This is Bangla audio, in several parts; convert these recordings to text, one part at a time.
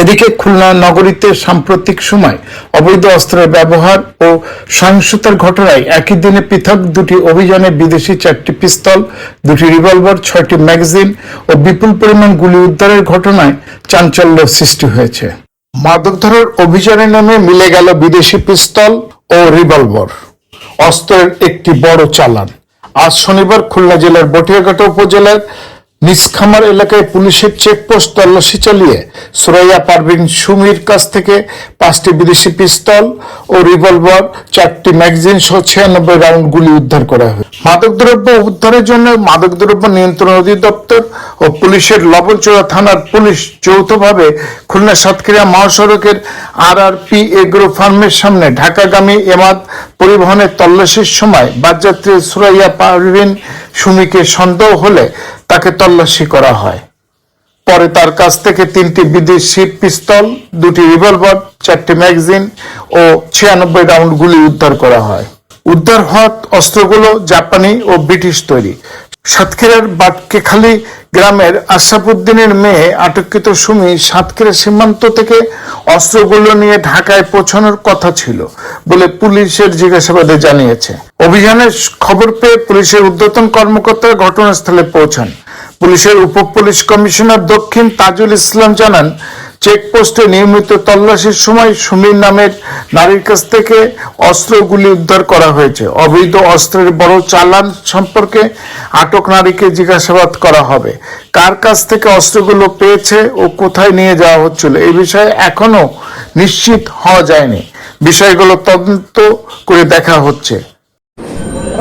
এদিকে খুলনা নগরীতে সাম্প্রতিক সময় অবৈধ অস্ত্রের ব্যবহার ও সহিংসতার ঘটনায় একই দিনে পৃথক দুটি অভিযানে বিদেশি 4টি পিস্তল, 2টি রিভলভার, 6টি ম্যাগাজিন ও বিপুল পরিমাণ গুলি উদ্ধারের ঘটনায় চাঞ্চল্য সৃষ্টি হয়েছে। মাদক ধরার অভিযানে নেমে মিলে গেল বিদেশি পিস্তল ও রিভলভার, অস্ত্রের একটি বড় চালান। আজ শনিবার খুলনা জেলার বটিয়াঘাটা উপজেলার নিচখামার এলাকায় পুলিশের চেকপোস্ট তল্লাশি চালিয়ে সুরাইয়া পারভিন সুমির কাছ থেকে 5টি বিদেশি পিস্তল ও রিভলভার, 4টি ম্যাগাজিন সহ 96 রাউন্ড গুলি উদ্ধার করা হয়। মাদকদ্রব্য উদ্ধারের জন্য মাদকদ্রব্য নিয়ন্ত্রণ অধিদপ্তর ও পুলিশের লবণচড়া থানার পুলিশ যৌথভাবে খুলনা সাতক্ষীরা মহাসড়কের RRP এগ্রো ফার্মের সামনে ঢাকাগামী এমাদ পরিবহনের তল্লাশির সময় বাসযাত্রী সুরাইয়া পারভিন সুমিকে সন্দেহ হলে তাকে তল্লাশি করা হয়। পরে তার কাছ থেকে 3টি বিদেশি পিস্তল, 2টি রিভলভার, 4টি ম্যাগাজিন ও 96 রাউন্ড গুলি উদ্ধার করা হয়। উদ্ধার হওয়া অস্ত্রগুলো জাপানি ও ব্রিটিশ তৈরি। সাতক্ষীরার বাটকেখালী গ্রামের আশরাফুদ্দিনের মেয়ে আটককৃত সুমি সাতক্ষীরা সীমান্ত থেকে অস্ত্রগুলো নিয়ে ঢাকায় পৌঁছানোর কথা ছিল বলে পুলিশের জিজ্ঞাসাবাদে জানিয়েছে। অভিযানের খবর পেয়ে পুলিশের ঊর্ধ্বতন কর্মকর্তারা ঘটনাস্থলে পৌঁছান। পুলিশের উপ পুলিশ কমিশনার দক্ষিণ তাজুল ইসলাম জানান, চেকপোস্টে নিয়মিত তল্লাশির সময় সুমির নামের নারীর কাছ থেকে অস্ত্রগুলি উদ্ধার করা হয়েছে। অবৈধ অস্ত্রের বড় চালান সম্পর্কে আটক নারীকে জিজ্ঞাসাবাদ করা হবে। কার কাছ থেকে অস্ত্রগুলো পেয়েছে ও কোথায় নিয়ে যাওয়া হচ্ছিল এই বিষয়ে এখনো নিশ্চিত হওয়া যায়নি। বিষয়গুলো তদন্ত করে দেখা হচ্ছে।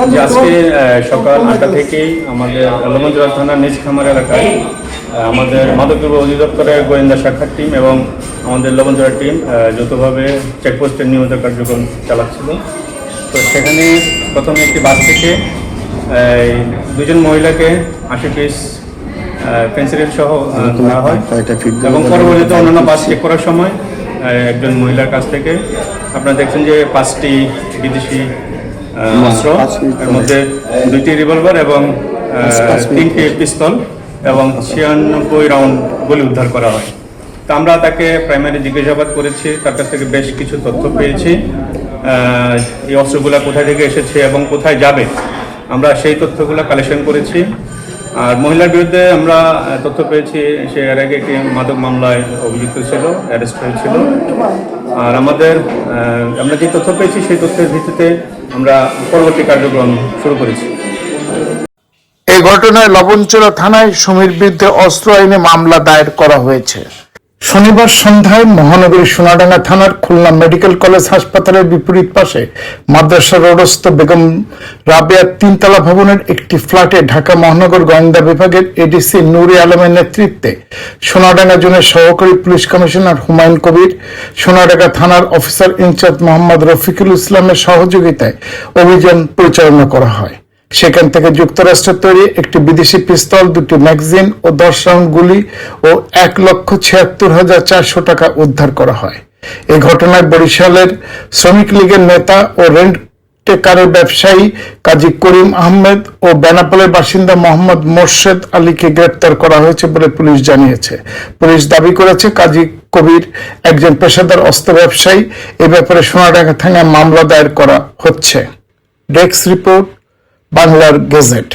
আজকে সকাল 8টা থেকেই আমাদের লবণচড়া থানার নিচখামার এলাকায় আমাদের মাদকদ্রব্য অধিদপ্তরের গোয়েন্দা শাখার টিম এবং আমাদের লবণচড়া টিম যৌথভাবে চেকপোস্টের নিয়মিত কার্যক্রম চালাচ্ছিল। তো সেখানে প্রথমে একটি বাস থেকে 2জন মহিলাকে 80 পিস পেন্সিল সহ ধরা হয় এবং পরবর্তীতে অন্যান্য বাস চেক করার সময় একজন মহিলার কাছ থেকে আপনারা দেখছেন যে 5টি বিদেশি অস্ত্র, এর মধ্যে 2টি রিভলভার এবং 3টি পিস্তল এবং 96 রাউন্ড গুলি উদ্ধার করা হয়। তো আমরা তাকে প্রাইমারি জিজ্ঞাসাবাদ করেছি, তার কাছ থেকে বেশ কিছু তথ্য পেয়েছি। এই অস্ত্রগুলো কোথায় থেকে এসেছে এবং কোথায় যাবে আমরা সেই তথ্যগুলো কালেকশন করেছি। আর মহিলার বিরুদ্ধে আমরা তথ্য পেয়েছি সে এর আগে একটি মাদক মামলায় অভিযুক্ত ছিল, অ্যারেস্ট হয়েছিল। আর আমরা যে তথ্য পেয়েছি সেই তথ্যের ভিত্তিতে আমরা পরবর্তী কার্যক্রম শুরু করেছি। এই ঘটনায় লবণচড়া থানায় সুমির বিরুদ্ধে অস্ত্র আইনে মামলা দায়ের করা হয়েছে। শনিবার সন্ধ্যায় মহানগরী সোনাডাঙ্গা থানার খুলনা মেডিকেল কলেজ হাসপাতালের বিপরীত পাশে মাদ্রাসা রোডস্থ বেগম রাবেয়া 3তলা ভবনের একটি ফ্ল্যাটে ঢাকা মহানগর গোয়েন্দা বিভাগের এডিসি নুরে আলমের নেতৃত্বে সোনাডাঙ্গা জোনের সহকারী পুলিশ কমিশনার হুমায়ুন কবির, সোনাডাঙ্গা থানার অফিসার ইনচার্জ মোহাম্মদ রফিকুল ইসলামের সহযোগিতায় অভিযান পরিচালনা করা হয়। সেখান থেকে যুক্তরাষ্ট্রের তৈরি একটি বিদেশি পিস্তল, 2টি ম্যাগাজিন ও 10 রাউন্ড গুলি ও 1,76,400 টাকা উদ্ধার করা হয়। এই ঘটনায় বরিশালের শ্রমিক লীগের নেতা ও রেন্টেকারের ব্যবসায়ী কাজী করিম আহমেদ ও বেনাপোলের বাসিন্দা মোহাম্মদ মোর্শেদ আলীকে গ্রেপ্তার করা হয়েছে বলে পুলিশ জানিয়েছে। পুলিশ দাবি করেছে কাজী কবির একজন পেশাদার অস্ত্র ব্যবসায়ী। এ ব্যাপারে সোনাডাঙ্গা থানায় মামলা দায়ের করা হচ্ছে। ডেস্ক রিপোর্ট, বাংলার গেজেট।